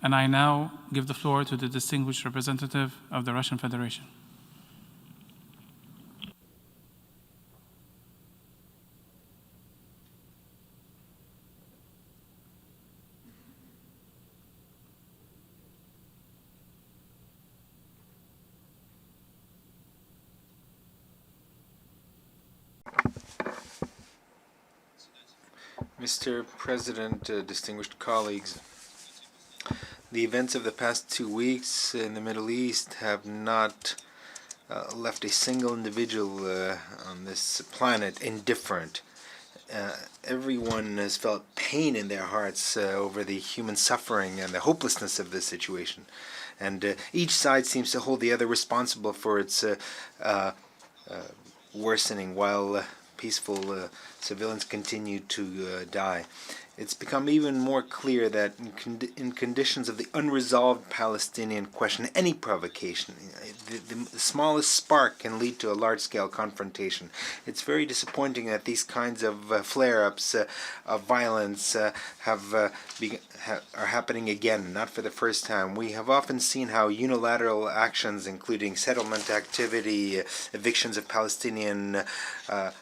And I now give the floor to the distinguished representative of the Russian Federation. Mr. President, distinguished colleagues, the events of the past 2 weeks in the Middle East have not left a single individual on this planet indifferent. Everyone has felt pain in their hearts over the human suffering and the hopelessness of this situation. And each side seems to hold the other responsible for its worsening, while peaceful civilians continue to die. It's become even more clear that in conditions of the unresolved Palestinian question, any provocation, the smallest spark can lead to a large-scale confrontation. It's very disappointing that these kinds of flare-ups of violence are happening again, not for the first time. We have often seen how unilateral actions, including settlement activity, evictions of Palestinian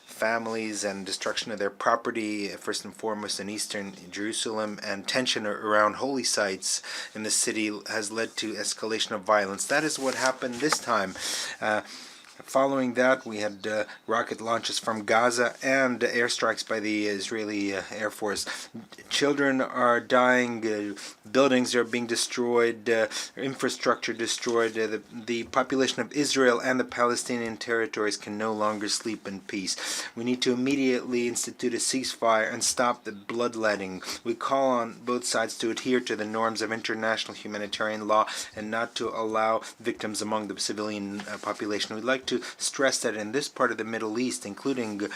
families and destruction of their property, first and foremost in eastern Jerusalem, and tension around holy sites in the city has led to escalation of violence. That is what happened this time. Following that, we had rocket launches from Gaza and airstrikes by the Israeli Air Force. Children are dying, buildings are being destroyed, infrastructure destroyed. The population of Israel and the Palestinian territories can no longer sleep in peace. We need to immediately institute a ceasefire and stop the bloodletting. We call on both sides to adhere to the norms of international humanitarian law and not to allow victims among the civilian population. We'd like to stress that in this part of the Middle East, including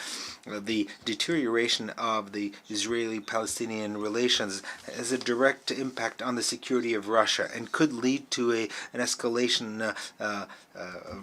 the deterioration of the Israeli-Palestinian relations, has a direct impact on the security of Russia and could lead to an escalation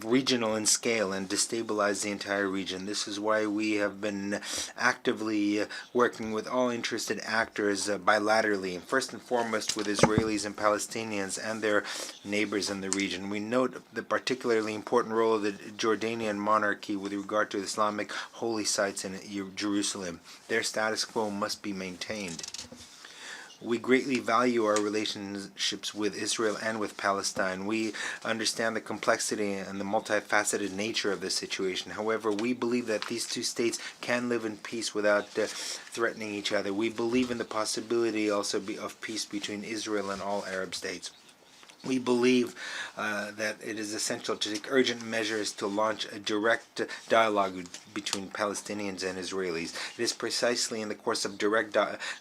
regional in scale and destabilize the entire region. This is why we have been actively working with all interested actors bilaterally, first and foremost with Israelis and Palestinians and their neighbors in the region. We note the particularly important role of the Jordanian monarchy with regard to Islamic holy sites in Jerusalem. Their status quo must be maintained. We greatly value our relationships with Israel and with Palestine. We understand the complexity and the multifaceted nature of this situation. However, we believe that these two states can live in peace without threatening each other. We believe in the possibility also of peace between Israel and all Arab states. We believe that it is essential to take urgent measures to launch a direct dialogue between Palestinians and Israelis. It is precisely in the course of direct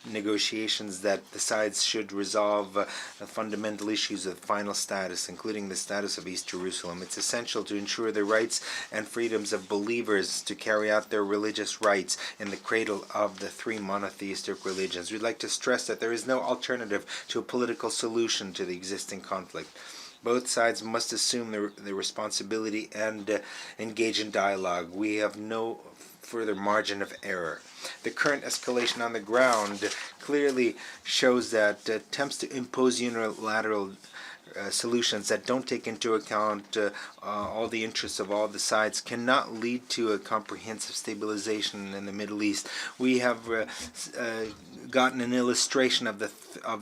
negotiations that the sides should resolve fundamental issues of final status, including the status of East Jerusalem. It's essential to ensure the rights and freedoms of believers to carry out their religious rights in the cradle of the three monotheistic religions. We'd like to stress that there is no alternative to a political solution to the existing conflict. Both sides must assume the responsibility and engage in dialogue. We have no further margin of error. The current escalation on the ground clearly shows that attempts to impose unilateral solutions that don't take into account all the interests of all the sides cannot lead to a comprehensive stabilization in the Middle East. We have gotten an illustration of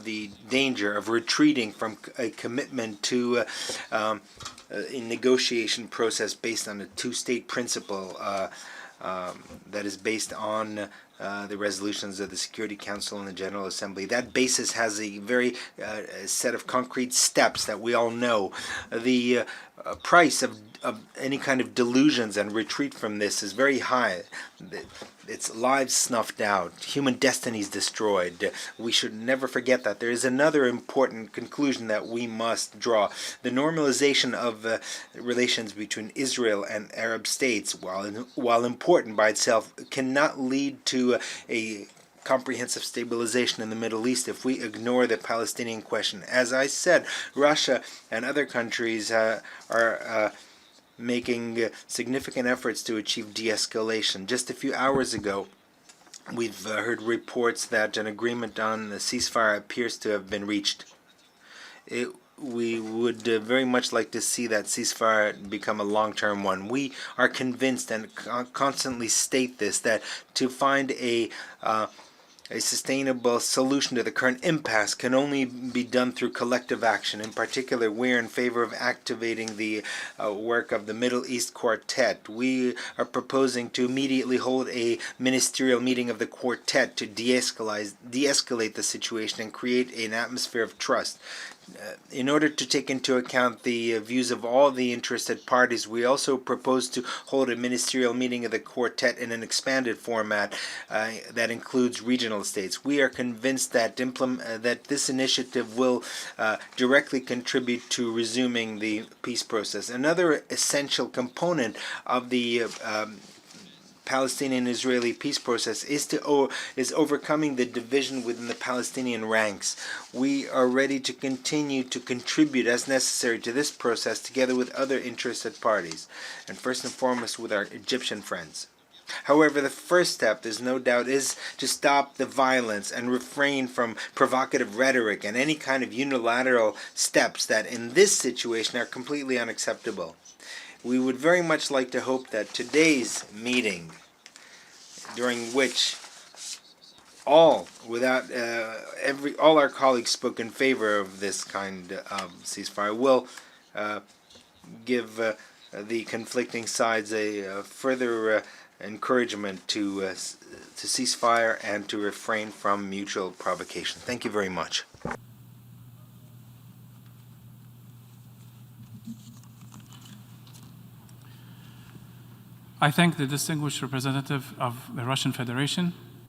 the danger of retreating from a commitment to a negotiation process based on a two-state principle that is based on the resolutions of the Security Council and the General Assembly. That basis has a very set of concrete steps that we all know. The price of any kind of delusions and retreat from this is very high. It's lives snuffed out, human destinies destroyed. We should never forget that. There is another important conclusion that we must draw. The normalization of relations between Israel and Arab states, while important by itself, cannot lead to a comprehensive stabilization in the Middle East if we ignore the Palestinian question. As I said, Russia and other countries are making significant efforts to achieve de-escalation. Just a few hours ago, we've heard reports that an agreement on the ceasefire appears to have been reached. we would very much like to see that ceasefire become a long-term one. We are convinced and constantly state this, that to find a sustainable solution to the current impasse can only be done through collective action. In particular, we're in favor of activating the work of the Middle East Quartet. We are proposing to immediately hold a ministerial meeting of the Quartet to de-escalate the situation and create an atmosphere of trust. In order to take into account the views of all the interested parties, we also propose to hold a ministerial meeting of the Quartet in an expanded format that includes regional states. We are convinced that that this initiative will directly contribute to resuming the peace process. Another essential component of the Palestinian-Israeli peace process is overcoming the division within the Palestinian ranks. We are ready to continue to contribute as necessary to this process together with other interested parties, and first and foremost with our Egyptian friends. However, the first step, there's no doubt, is to stop the violence and refrain from provocative rhetoric and any kind of unilateral steps that in this situation are completely unacceptable. We would very much like to hope that today's meeting, during which all our colleagues spoke in favor of this kind of ceasefire, will give the conflicting sides a further encouragement to ceasefire and to refrain from mutual provocation. Thank you very much. I thank the distinguished representative of the Russian Federation